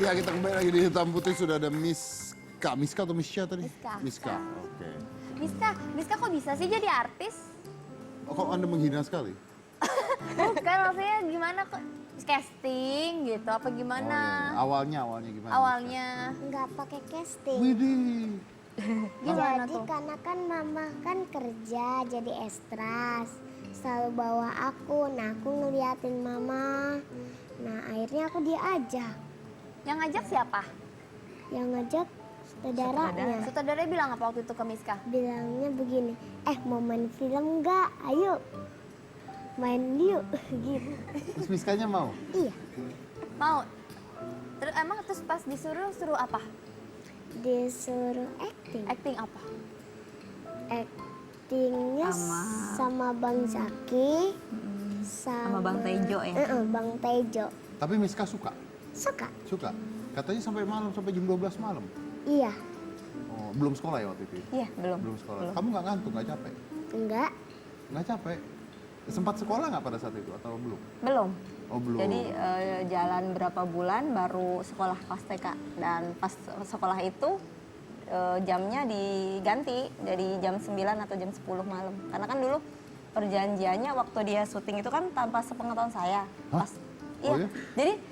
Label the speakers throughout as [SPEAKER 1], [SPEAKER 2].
[SPEAKER 1] Ya, kita kembali lagi di Hitam Putih. Sudah ada Miska. Miska atau Misha tadi?
[SPEAKER 2] Miska.
[SPEAKER 1] Miska, oke.
[SPEAKER 2] Miska kok bisa sih jadi artis?
[SPEAKER 1] Oh, kok Anda menghina sekali?
[SPEAKER 2] Bukan, maksudnya gimana kok casting gitu apa gimana?
[SPEAKER 1] Oh, iya. Awalnya gimana?
[SPEAKER 2] Awalnya
[SPEAKER 3] Nggak pakai casting.
[SPEAKER 1] Widih.
[SPEAKER 2] gimana
[SPEAKER 3] Jadi
[SPEAKER 2] tuh?
[SPEAKER 3] karena kan mama kan kerja jadi estras. Selalu bawa aku, nah aku ngeliatin mama. Nah akhirnya aku diajak.
[SPEAKER 2] Yang ngajak siapa?
[SPEAKER 3] Yang ngajak saudaranya.
[SPEAKER 2] Sutradaranya bilang apa waktu itu ke Miska?
[SPEAKER 3] Bilangnya begini, mau main film nggak? Ayo main yuk gitu.
[SPEAKER 1] Terus Miskanya mau?
[SPEAKER 3] Iya,
[SPEAKER 2] Mau. Terus emang terus pas suruh apa?
[SPEAKER 3] disuruh acting.
[SPEAKER 2] Acting apa?
[SPEAKER 3] Actingnya sama Bang Zaki,
[SPEAKER 4] Sama Bang Tejo ya?
[SPEAKER 3] Bang Tejo.
[SPEAKER 1] Tapi Miska suka?
[SPEAKER 3] Suka?
[SPEAKER 1] Suka? Katanya sampai malam, sampai jam 12 malam.
[SPEAKER 3] Iya.
[SPEAKER 1] Oh, belum sekolah ya waktu itu?
[SPEAKER 4] Iya, belum.
[SPEAKER 1] Belum sekolah. Kamu nggak ngantuk, nggak capek?
[SPEAKER 3] Enggak.
[SPEAKER 1] Nggak capek? Sempat sekolah nggak pada saat itu atau belum?
[SPEAKER 4] Belum.
[SPEAKER 1] Oh, belum.
[SPEAKER 4] Jadi jalan berapa bulan baru sekolah kelas TK. Dan pas sekolah itu jamnya diganti dari jam 9 atau jam 10 malam. Karena kan dulu perjanjiannya waktu dia syuting itu kan tanpa sepengetahuan saya.
[SPEAKER 1] Hah? Oh, iya?
[SPEAKER 4] Jadi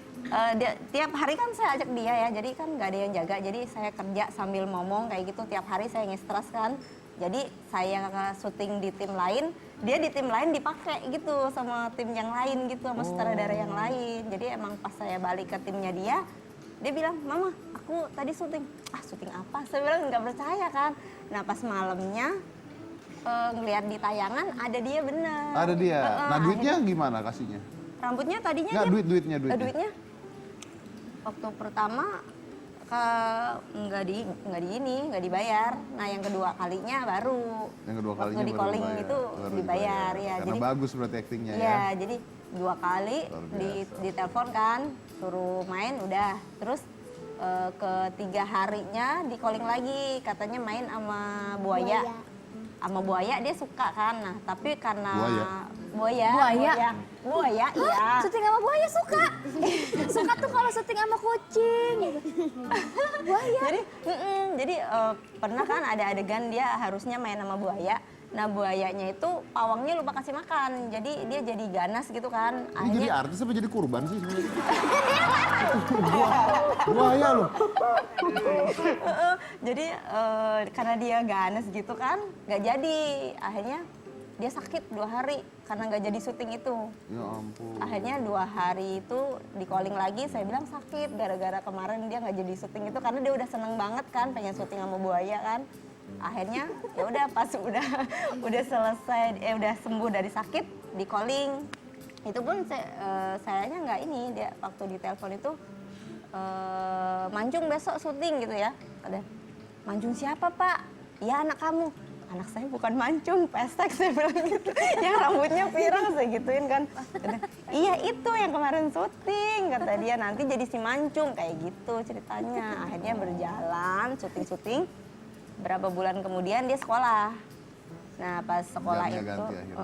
[SPEAKER 4] tiap hari kan saya ajak dia ya, jadi kan nggak ada yang jaga. Jadi saya kerja sambil ngomong kayak gitu, tiap hari saya nge-stress kan. Jadi saya syuting di tim lain, dia di tim lain dipakai gitu sama tim yang lain gitu, sama sutradara yang lain. Jadi emang pas saya balik ke timnya dia bilang, "Mama, aku tadi syuting." "Ah, syuting apa?" Saya bilang nggak percaya kan. Nah pas malamnya ngeliat di tayangan ada dia bener.
[SPEAKER 1] Ada dia. Nah, duitnya gimana kasihnya?
[SPEAKER 4] Rambutnya tadinya
[SPEAKER 1] Nggak,
[SPEAKER 4] dia
[SPEAKER 1] duitnya.
[SPEAKER 4] Waktu pertama nggak dibayar. Nah yang kedua kalinya baru.
[SPEAKER 1] Yang kedua kalinya
[SPEAKER 4] waktu di
[SPEAKER 1] baru
[SPEAKER 4] calling
[SPEAKER 1] dibayar.
[SPEAKER 4] itu
[SPEAKER 1] Baru
[SPEAKER 4] dibayar ya.
[SPEAKER 1] Karena
[SPEAKER 4] Jadi
[SPEAKER 1] bagus berarti aktingnya ya.
[SPEAKER 4] ya jadi 2 kali
[SPEAKER 1] Luar biasa.
[SPEAKER 4] ditelepon kan, suruh main udah. Terus ketiga harinya di calling lagi, katanya main sama buaya. Sama buaya dia suka kan. Nah tapi karena buaya iya.
[SPEAKER 2] Syuting sama buaya suka. Suka tuh kalau syuting sama kucing gitu. Buaya.
[SPEAKER 4] Jadi pernah kan ada adegan dia harusnya main sama buaya. Nah buayanya itu pawangnya lupa kasih makan, jadi dia jadi ganas gitu kan.
[SPEAKER 1] Ini jadi artis apa jadi kurban sih sebenarnya? Buaya loh.
[SPEAKER 4] Jadi karena dia ganas gitu kan, nggak jadi. Akhirnya dia sakit 2 hari karena nggak jadi syuting itu.
[SPEAKER 1] Ya ampun.
[SPEAKER 4] Akhirnya 2 hari itu di calling lagi, saya bilang sakit gara-gara kemarin dia nggak jadi syuting itu karena dia udah seneng banget kan pengen syuting sama buaya kan. Akhirnya ya udah pas udah selesai udah sembuh dari sakit di calling. Itu pun sayanya nggak ini, dia waktu di telepon itu Mancung besok syuting gitu ya. Ada Mancung siapa Pak? Ya anak kamu. Anak saya bukan Mancung, pesek saya bilang gitu. Yang rambutnya pirang saya gituin kan. Iya itu yang kemarin syuting kata dia, nanti jadi si Mancung kayak gitu ceritanya. Akhirnya berjalan syuting-syuting. Berapa bulan kemudian dia sekolah. Nah pas sekolah
[SPEAKER 1] Jamnya
[SPEAKER 4] itu
[SPEAKER 1] ganti akhirnya.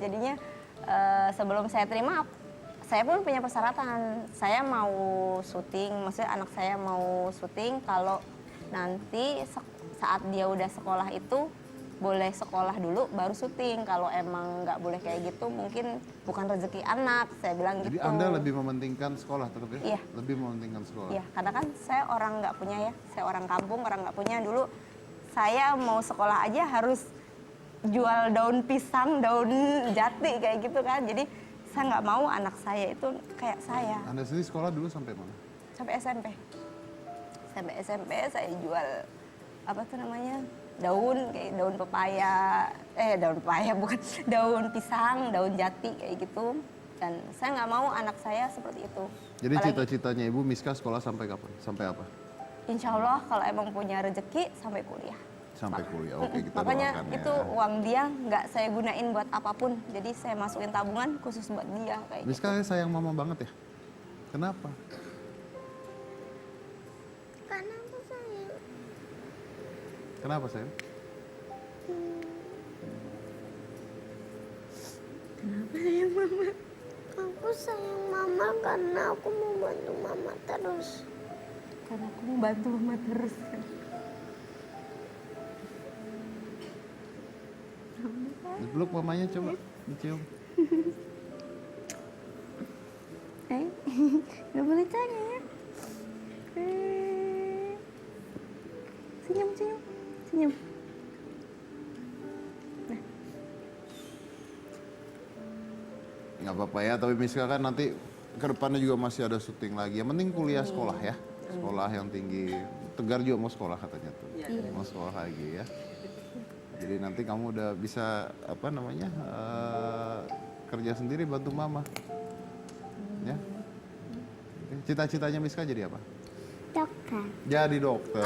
[SPEAKER 4] jadinya sebelum saya terima saya pun punya persyaratan. Saya mau syuting, maksudnya anak saya mau syuting kalau nanti saat dia udah sekolah itu boleh sekolah dulu baru syuting. Kalau emang nggak boleh kayak gitu mungkin bukan rezeki anak, saya bilang
[SPEAKER 1] Jadi
[SPEAKER 4] gitu.
[SPEAKER 1] Anda lebih mementingkan sekolah tetap ya?
[SPEAKER 4] Iya.
[SPEAKER 1] Lebih mementingkan sekolah.
[SPEAKER 4] Iya, karena kan saya orang nggak punya ya, saya orang kampung, orang nggak punya. Dulu saya mau sekolah aja harus jual daun pisang, daun jati kayak gitu kan. Jadi saya nggak mau anak saya itu kayak saya.
[SPEAKER 1] Anda sendiri sekolah dulu sampai mana?
[SPEAKER 4] Sampai SMP. Sampai SMP saya jual apa tuh namanya? Daun kayak daun pepaya, bukan daun pisang, daun jati kayak gitu. Dan saya nggak mau anak saya seperti itu.
[SPEAKER 1] Jadi
[SPEAKER 4] Apalagi-
[SPEAKER 1] cita-citanya Ibu Miska sekolah sampai kapan? Sampai apa?
[SPEAKER 4] Insya Allah kalau emang punya rezeki sampai kuliah.
[SPEAKER 1] Sampai kuliah. Oke, kita
[SPEAKER 4] Makanya
[SPEAKER 1] doakan ya.
[SPEAKER 4] itu uang dia nggak saya gunain buat apapun. Jadi saya masukin tabungan khusus buat dia kayak gitu.
[SPEAKER 1] Miska sayang mama banget ya? Kenapa?
[SPEAKER 3] Karena aku sayang.
[SPEAKER 1] Kenapa sayang?
[SPEAKER 3] Kenapa sayang mama? Kamu Aku sayang mama karena aku mau bantu mama terus.
[SPEAKER 4] Karena aku mau bantu mama terus.
[SPEAKER 1] Dipeluk mamanya coba, dicium.
[SPEAKER 4] Gak boleh tanya ya. Senyum, senyum, senyum.
[SPEAKER 1] Nggak apa-apa ya, tapi Miska kan nanti ke depannya juga masih ada syuting lagi. Yang penting kuliah sekolah ya. Sekolah yang tinggi. Tegar juga mau sekolah katanya tuh. Mau sekolah lagi ya. Jadi nanti kamu udah bisa apa namanya kerja sendiri bantu mama. Ya. Oke. Cita-citanya Miska jadi apa?
[SPEAKER 3] Dokter.
[SPEAKER 1] Jadi dokter.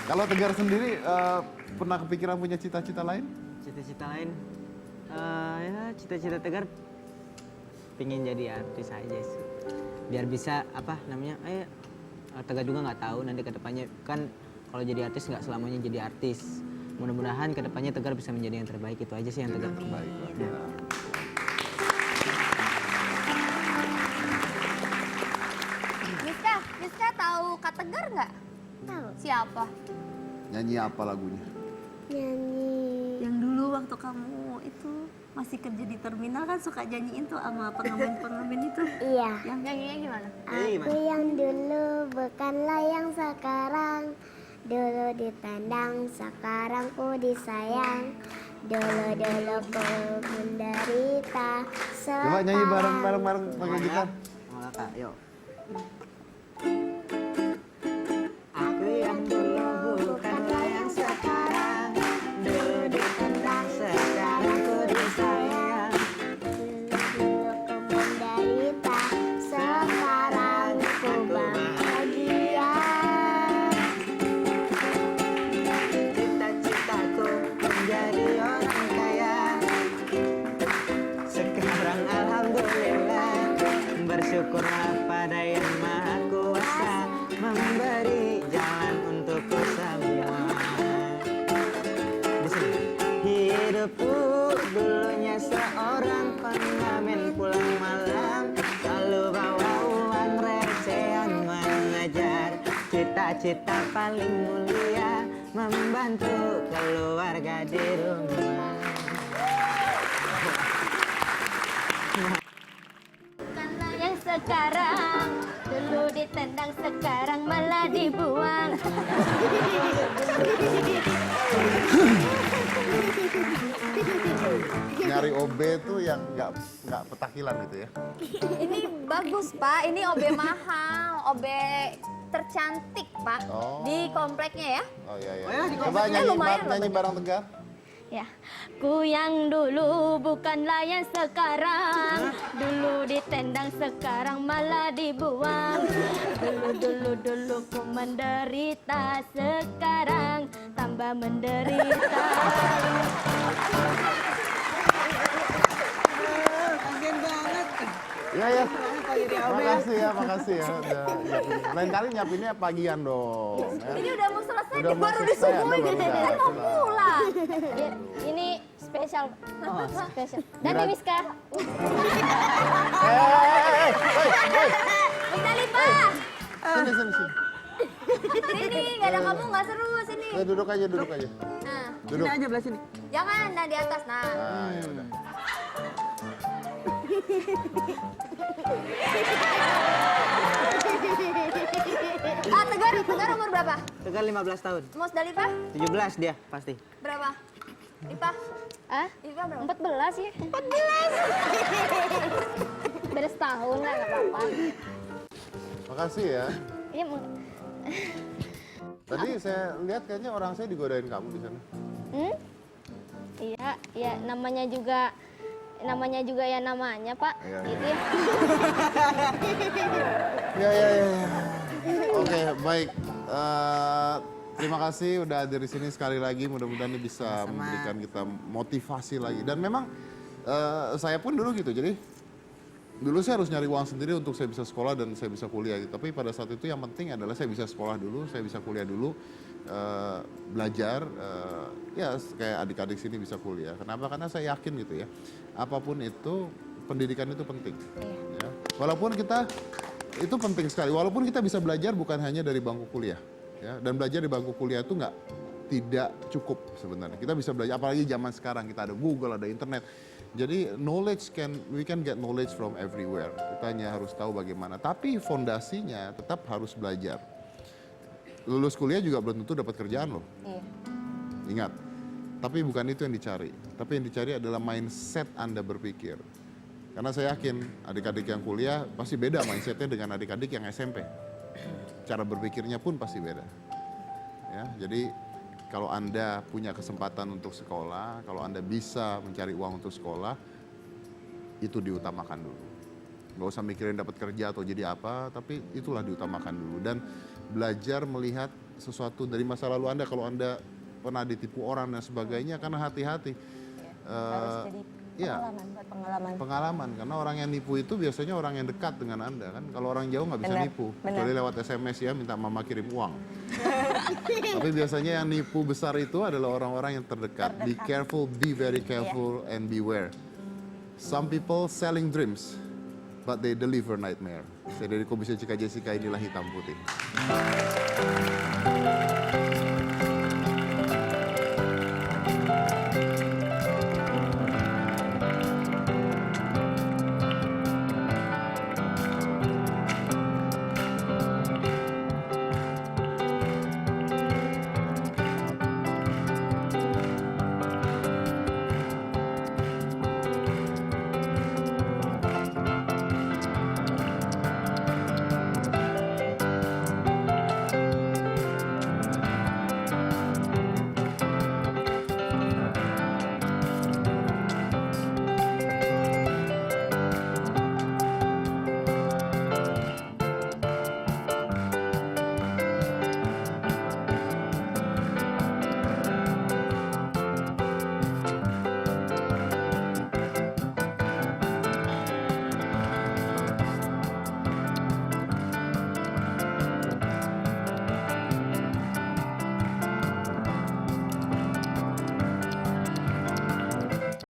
[SPEAKER 1] Kalau Tegar sendiri pernah kepikiran punya cita-cita lain?
[SPEAKER 5] Cita-cita lain, ya cita-cita Tegar pingin jadi artis aja sih. Biar bisa apa namanya, Tegar juga nggak tahu nanti kedepannya kan kalau jadi artis nggak selamanya jadi artis. Mudah-mudahan kedepannya Tegar bisa menjadi yang terbaik, itu aja sih yang Tegar.
[SPEAKER 1] Terbaik lah.
[SPEAKER 5] Ya.
[SPEAKER 2] Miska tahu Kak Tegar nggak?
[SPEAKER 3] Tahu.
[SPEAKER 2] Siapa?
[SPEAKER 1] Nyanyi apa lagunya?
[SPEAKER 3] Nyanyi.
[SPEAKER 4] Yang dulu waktu kamu itu masih kerja di terminal kan suka nyanyiin tuh sama pengamen-pengamen itu.
[SPEAKER 3] Iya.
[SPEAKER 2] Yang nyanyinya gimana?
[SPEAKER 3] Aku yang dulu bukanlah yang sekarang. Dulu ditendang, sekarang ku disayang. Dulu ku menderita.
[SPEAKER 1] Coba nyanyi bareng pakai gitar.
[SPEAKER 5] Sama kakak, yuk. Aku yang dulu bukanlah yang sekarang. Dulu ditendang, sekarang ku disayang.
[SPEAKER 3] Dulu ku menderita, sekarang ku bahagia.
[SPEAKER 5] Cita-citaku menjadi orang kaya. Sekarang alhamdulillah, bersyukurlah pada yang maha kuasa, memberi jalan untukku semua. Di sini. Hidupku dulunya seorang pengamen pulang malam, selalu bawa uang recehan mengejar cita-cita paling mulia, membantu keluarga di rumah.
[SPEAKER 2] Bukanlah yang sekarang, dulu ditendang sekarang malah dibuang.
[SPEAKER 1] Nyari OB tuh yang nggak petakilan gitu ya?
[SPEAKER 2] Ini bagus Pak, ini OB mahal, OB tercantik Pak
[SPEAKER 1] Oh.
[SPEAKER 2] di kompleknya ya.
[SPEAKER 1] Oh iya iya.
[SPEAKER 5] Oh ya, di
[SPEAKER 1] Coba
[SPEAKER 2] kompleknya lumayan loh,
[SPEAKER 1] nyanyi bareng Tegar.
[SPEAKER 2] Ya, ku yang dulu bukanlah yang sekarang. Dulu ditendang sekarang malah dibuang. Dulu ku menderita, sekarang tambah menderita.
[SPEAKER 5] Kasian banget.
[SPEAKER 1] Iya ya. Makasih ya. Udah, lain kali nyiapinnya pagian dong. Ya.
[SPEAKER 2] Ini udah mau selesai,
[SPEAKER 1] Udah mau
[SPEAKER 2] baru
[SPEAKER 1] selesai, Anda
[SPEAKER 2] disuguhin.
[SPEAKER 1] baru
[SPEAKER 2] Kan mau
[SPEAKER 1] datang.
[SPEAKER 2] pulang. Ini spesial. Spesial. Dan
[SPEAKER 1] Mira-
[SPEAKER 2] Miska.
[SPEAKER 1] Hei.
[SPEAKER 2] Musdalifah.
[SPEAKER 1] Sini.
[SPEAKER 2] Sini, nggak ada kamu nggak seru sini.
[SPEAKER 1] Duduk aja.
[SPEAKER 2] Nah,
[SPEAKER 1] Duduk.
[SPEAKER 5] Sini aja belah sini.
[SPEAKER 2] jangan, nah di atas, nah.
[SPEAKER 1] Nah, ya udah.
[SPEAKER 2] Tegar umur berapa?
[SPEAKER 5] Tegar 15 tahun.
[SPEAKER 2] Musdalifah
[SPEAKER 5] 17 dia pasti.
[SPEAKER 2] berapa? Ipa? Ipa berapa?
[SPEAKER 3] 14 ya. 14. Beda setahun lah, nggak apa-apa.
[SPEAKER 1] Makasih ya.
[SPEAKER 3] Iya,
[SPEAKER 1] Tadi saya lihat kayaknya orang saya digodain kamu di sana.
[SPEAKER 3] Iya, namanya juga ya namanya, Pak.
[SPEAKER 1] Iya,
[SPEAKER 3] Gitu ya.
[SPEAKER 1] Ya. Oke, baik. Terima kasih udah hadir di sini sekali lagi. Mudah-mudahan ini bisa memberikan kita motivasi lagi. Dan memang saya pun dulu gitu. Jadi dulu saya harus nyari uang sendiri untuk saya bisa sekolah dan saya bisa kuliah gitu. Tapi pada saat itu yang penting adalah saya bisa sekolah dulu, saya bisa kuliah dulu. belajar, ya kayak adik-adik sini bisa kuliah. Kenapa? Karena saya yakin gitu ya, apapun itu pendidikan itu penting. Ya. Walaupun kita itu penting sekali. Walaupun kita bisa belajar bukan hanya dari bangku kuliah, ya. Dan belajar di bangku kuliah itu tidak cukup sebenarnya. Kita bisa belajar, apalagi zaman sekarang kita ada Google, ada internet. Jadi we can get knowledge from everywhere. Kita hanya harus tahu bagaimana. Tapi fondasinya tetap harus belajar. Lulus kuliah juga belum tentu dapat kerjaan loh.
[SPEAKER 4] Iya.
[SPEAKER 1] Ingat, tapi bukan itu yang dicari. Tapi yang dicari adalah mindset Anda berpikir. Karena saya yakin adik-adik yang kuliah pasti beda mindsetnya dengan adik-adik yang SMP. Cara berpikirnya pun pasti beda. Ya, jadi kalau Anda punya kesempatan untuk sekolah, kalau Anda bisa mencari uang untuk sekolah, itu diutamakan dulu. Nggak usah mikirin dapat kerja atau jadi apa, tapi itulah diutamakan dulu. Dan belajar melihat sesuatu dari masa lalu Anda, kalau Anda pernah ditipu orang dan sebagainya, karena hati-hati.
[SPEAKER 4] Harus jadi
[SPEAKER 1] Iya.
[SPEAKER 4] Pengalaman.
[SPEAKER 1] Karena orang yang nipu itu biasanya orang yang dekat dengan Anda kan. Kalau orang jauh nggak bisa
[SPEAKER 4] Benar,
[SPEAKER 1] nipu,
[SPEAKER 4] benar.
[SPEAKER 1] kecuali lewat SMS ya, minta mama kirim uang. Tapi biasanya yang nipu besar itu adalah orang-orang yang terdekat. Be careful, be very careful, and beware. Some people selling dreams, but they deliver nightmare. Saya dari Komisi Cika Jessica, inilah Hitam Putih.